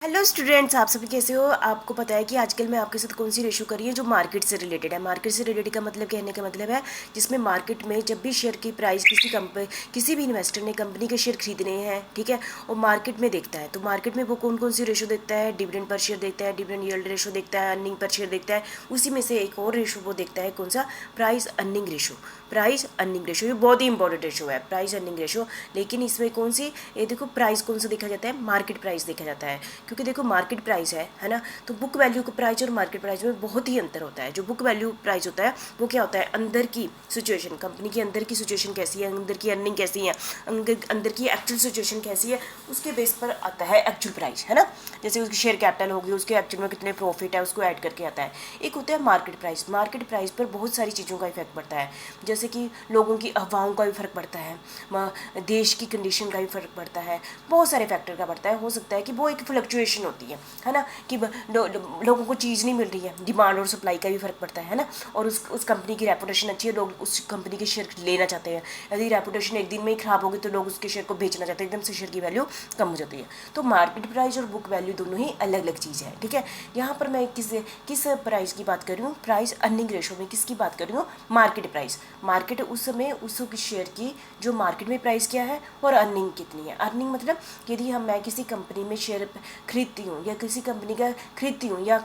Hello students, आप सभी कैसे हो। आपको पता है कि आजकल मैं आपके साथ कौन सी रेशो कर रही हूँ जो मार्केट से रिलेटेड है। मार्केट से रिलेटेड का मतलब कहने का मतलब है जिसमें मार्केट में जब भी शेयर की प्राइस किसी भी इन्वेस्टर ने कंपनी के शेयर खरीदने हैं, ठीक है, और मार्केट में देखता है तो मार्केट में वो कौन कौन सी रेशो देखता है। डिविडेंड पर शेयर देखता है, डिविडेंड यील्ड रेशो देखता है, अर्निंग पर शेयर देखता है। उसी में से एक और रेशो वो देखता है, कौन सा, price earning ratio. Price earning ratio ये बहुत ही इंपॉर्टेंट रेशो है, प्राइस अर्निंग रेशो। लेकिन इसमें कौन सी, ये देखो प्राइस कौन सा देखा जाता है, मार्केट प्राइस देखा जाता है। क्योंकि देखो मार्केट प्राइस है ना, तो बुक वैल्यू का प्राइस और मार्केट प्राइस में बहुत ही अंतर होता है। जो बुक वैल्यू प्राइस होता है वो क्या होता है, अंदर की सिचुएशन, कंपनी की अंदर की सिचुएशन कैसी है, अंदर की अर्निंग कैसी है, अंदर की एक्चुअल सिचुएशन कैसी है, उसके बेस पर आता है एक्चुअल प्राइस, है ना। जैसे उसकी शेयर कैपिटल होगी, उसके एक्चुअल में कितने प्रॉफिट है, उसको ऐड करके आता है। एक होता है मार्केट प्राइस। मार्केट प्राइस पर बहुत सारी चीज़ों का इफेक्ट पड़ता है, जैसे कि लोगों की अफवाहों का भी फर्क पड़ता है, देश की कंडीशन का भी फर्क पड़ता है, बहुत सारे फैक्टर का पड़ता है। हो सकता है कि वो एक फ्लक्चुएशन होती है ना, कि लोगों को चीज़ नहीं मिल रही है, डिमांड और सप्लाई का भी फर्क पड़ता है ना। और उस कंपनी की रेपुटेशन अच्छी है, लोग उस कंपनी के शेयर लेना चाहते हैं। यदि रेपुटेशन एक दिन में ही खराब होगी तो लोग उसके शेयर को बेचना चाहते हैं, एकदम से शेयर की वैल्यू कम हो जाती है। तो मार्केट प्राइस और बुक वैल्यू दोनों ही अलग अलग चीज़ है, ठीक है। यहाँ पर मैं किस प्राइस की बात कर रही हूँ, प्राइस अर्निंग रेशो में किसकी बात कर रही हूँ, मार्केट प्राइस। मार्केट उस समय उस शेयर की जो मार्केट में प्राइस क्या है और अर्निंग कितनी है। अर्निंग मतलब यदि मैं किसी कंपनी में शेयर खरीदती हूँ या किसी कंपनी का खरीदती हूँ या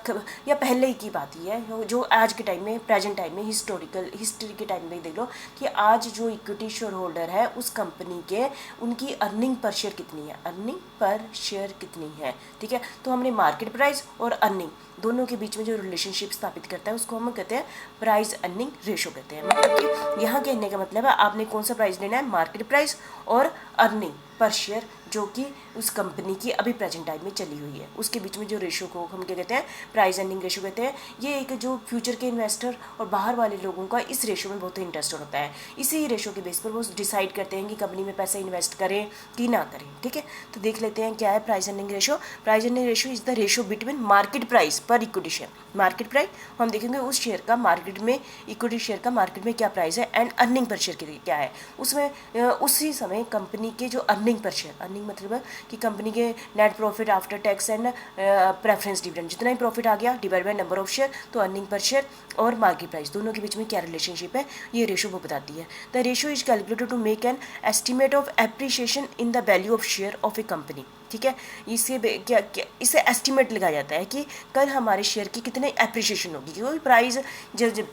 पहले ही की बात ही है, जो आज के टाइम में, प्रेजेंट टाइम में, हिस्ट्री के टाइम में देख लो कि आज जो इक्विटी शेयर होल्डर है उस कंपनी के, उनकी अर्निंग पर शेयर कितनी है, अर्निंग पर शेयर कितनी है, ठीक है। तो हमने मार्केट प्राइस और अर्निंग दोनों के बीच में जो रिलेशनशिप स्थापित करता है उसको हम कहते हैं प्राइस अर्निंग रेशो कहते हैं। मतलब कि यहाँ कहने का मतलब है आपने कौन सा प्राइस लेना है, मार्केट प्राइस और अर्निंग पर शेयर जो कि उस कंपनी की अभी प्रेजेंट टाइम में चली हुई है, उसके बीच में जो रेशो को हम क्या कहते हैं, प्राइस अर्निंग रेशो कहते हैं। ये एक जो फ्यूचर के इन्वेस्टर और बाहर वाले लोगों का इस रेशो में बहुत इंटरेस्ट होता है। इसी रेशो के बेस पर वो डिसाइड करते हैं कि कंपनी में पैसा इन्वेस्ट करें कि ना करें, ठीक है। तो देख लेते हैं क्या है price earning ratio. Price earning ratio is the ratio between market price पर इक्विटी शेयर। मार्केट प्राइस हम देखेंगे उस शेयर का मार्केट में, इक्विटी शेयर का मार्केट में क्या प्राइस है, एंड अर्निंग पर शेयर क्या है। उसमें उसी समय कंपनी के जो अर्निंग पर शेयर, अर्निंग मतलब कि कंपनी के net profit after tax and preference dividend, जितना ही प्रॉफिट आ गया divide by number of share, तो अर्निंग पर शेयर और मार्केट प्राइस दोनों के बीच में क्या रिलेशनशिप है, ये रेशो वो बताती है। The ratio is calculated to make an estimate of appreciation in the value of share of a company, ठीक है। इससे एस्टिमेट लगाया जाता है कि कल हमारे शेयर की कितने एप्रिसिएशन होगी, क्योंकि प्राइस जब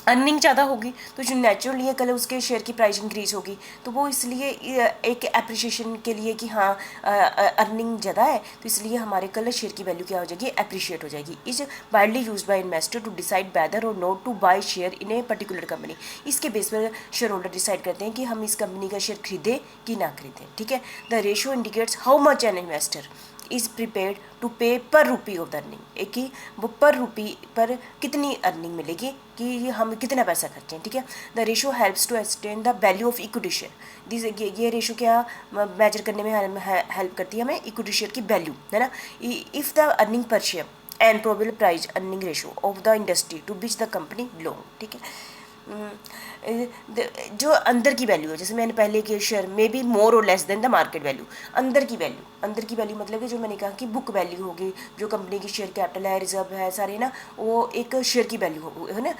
अर्निंग ज़्यादा होगी तो जो नेचुरली है कल उसके शेयर की प्राइस इंक्रीज होगी, तो वो इसलिए एक एप्रिसिएशन के लिए कि हाँ अर्निंग ज़्यादा है तो इसलिए हमारे कल शेयर की वैल्यू क्या हो जाएगी, एप्रिशिएट हो जाएगी। Is widely use by investor to decide whether or not to buy share in a particular company. इसके बेस पर शेयर होल्डर डिसाइड करते हैं कि हम इस कंपनी का शेयर खरीदें कि ना खरीदें, ठीक है। The ratio indicates how much an investor is prepared to pay per rupee of the earning, एक ही वो पर रुपी पर कितनी अर्निंग मिलेगी कि हम कितना पैसा खर्चें, ठीक है। The ratio helps to ascertain the value of equity share. This ये रेशो क्या मेजर करने में हेल्प करती है हमें, इक्विटी शेयर की वैल्यू, है ना। If the earning per share and probable price earning ratio of the industry to which the company belong, ठीक है। जो अंदर की वैल्यू है, जैसे मैंने पहले के शेयर में बी मोर और less than the market value. अंदर की वैल्यू मतलब कि जो मैंने कहा कि बुक वैल्यू होगी, जो कंपनी की शेयर कैपिटल है, रिजर्व है, सारे ना, वो एक शेयर की वैल्यू है ना,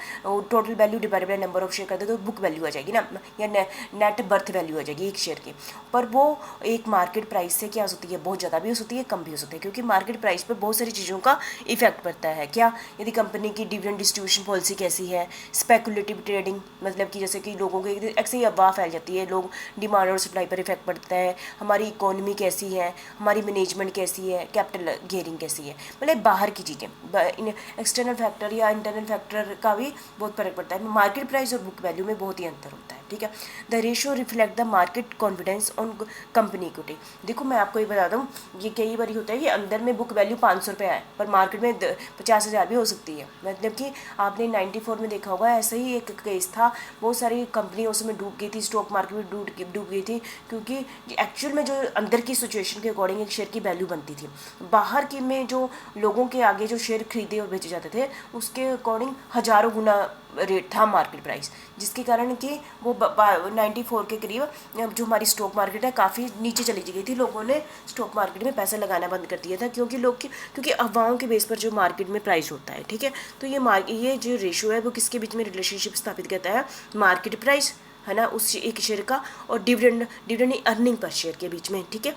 total value divided by number of share कर दे तो बुक वैल्यू आ जाएगी ना, या नेट बर्थ वैल्यू आ जाएगी एक शेयर की। पर वो एक मार्केट प्राइस से क्या हो सकती है, बहुत ज़्यादा भी हो सकती है, कम भी हो सकती है, क्योंकि मार्केट प्राइस पर बहुत सारी चीज़ों का इफेक्ट पड़ता है। क्या, यदि कंपनी की डिविडेंड डिस्ट्रीब्यूशन पॉलिसी कैसी है, स्पेकुलेटिव ट्रेडिंग मतलब कि जैसे कि लोगों के ऐसे ही अफवाह फैल जाती है, लोग डिमांड और सप्लाई पर इफेक्ट पड़ता है, हमारी इकोनॉमी कैसी है, हमारी मैनेजमेंट कैसी है, कैपिटल गियरिंग कैसी है, मतलब बाहर की चीज़ें, एक्सटर्नल फैक्टर या इंटरनल फैक्टर का भी बहुत फर्क पड़ता है। मार्केट प्राइस और बुक वैल्यू में बहुत ही अंतर होता है, ठीक है। The ratio reflect the market confidence on company equity. देखो मैं आपको ये बता दूँ, ये कई बार होता है कि अंदर में बुक वैल्यू 500 रुपये है पर मार्केट में 50,000 भी हो सकती है। मतलब कि आपने 94 में देखा होगा, ऐसे ही एक केस था, बहुत सारी कंपनी उसमें डूब गई थी, स्टॉक मार्केट में डूब गई थी, क्योंकि एक्चुअल में जो अंदर की सिचुएशन के अकॉर्डिंग एक शेयर की वैल्यू बनती थी। बाहर की में जो लोगों के आगे जो शेयर खरीदे और बेचे जाते थे उसके अकॉर्डिंग हज़ारों गुना रेट था मार्केट प्राइस, जिसके कारण कि वो 94 के करीब जो हमारी स्टॉक मार्केट है काफ़ी नीचे चली गई थी। लोगों ने स्टॉक मार्केट में पैसा लगाना बंद कर दिया था, क्योंकि अफवाहों के बेस पर जो मार्केट में प्राइस होता है, ठीक है। तो ये जो रेशो है वो किसके बीच में रिलेशनशिप स्थापित करता है, मार्केट प्राइस है ना उस एक शेयर का, और डिविडेंड अर्निंग पर शेयर के बीच में, ठीक है।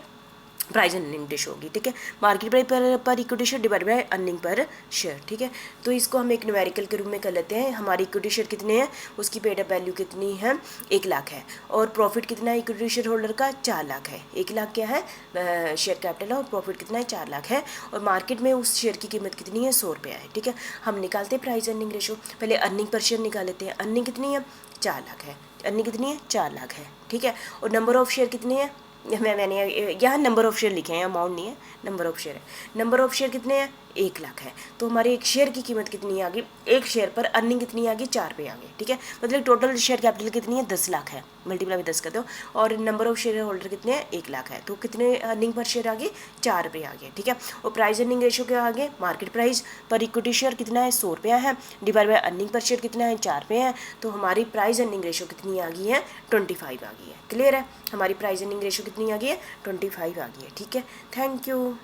प्राइस अर्निंग रेशो होगी, ठीक है। मार्केट प्राइस पर equity share divide by earning per share, ठीक है। तो इसको हम एक न्यूमेरिकल के रूप में कर लेते हैं। हमारी इक्विटी शेयर कितने हैं, उसकी पेड अप वैल्यू कितनी है, 1 लाख है, और प्रॉफिट कितना है इक्विटी शेयर होल्डर का, 4 लाख है। 1 लाख क्या है शेयर कैपिटल है, और प्रॉफिट कितना है, 4 लाख है, और मार्केट में उस शेयर की कीमत कितनी है, 100 रुपया है, ठीक है। हम निकालते हैं प्राइस अर्निंग रेशो। पहले अर्निंग पर शेयर निकाल लेते हैं। अर्निंग कितनी है, 4 लाख है। अर्निंग कितनी है, 4 लाख है, ठीक है। और नंबर ऑफ शेयर कितने हैं, मैंने यहाँ नंबर ऑफ शेयर लिखे हैं, अमाउंट नहीं है, नंबर ऑफ शेयर है। नंबर ऑफ शेयर कितने हैं, 1 लाख है। तो हमारे एक शेयर की कीमत कितनी आ गई, एक शेयर पर अर्निंग कितनी आ गई, 4 रुपये आ गई, ठीक है। मतलब टोटल शेयर कैपिटल कितनी है, 10 लाख है, मल्टीप्लाई में 10 कर दो, और नंबर ऑफ शेयर होल्डर कितने हैं, 1 लाख है। तो कितने अर्निंग पर शेयर आ गई, 4 रुपये आ गए, ठीक है। और प्राइस अर्निंग रेशो क्या आ गए, मार्केट प्राइस पर इक्विटी शेयर कितना है, 100 रुपया है, divide by earning per share कितना है, 4 रुपये है। तो हमारी प्राइस अर्निंग रेशो कितनी आ गई है, 25 आ गई है। क्लियर है, हमारी प्राइस अर्निंग रेशो कितनी आ गई है, 25 आ गई है, ठीक है। Thank you.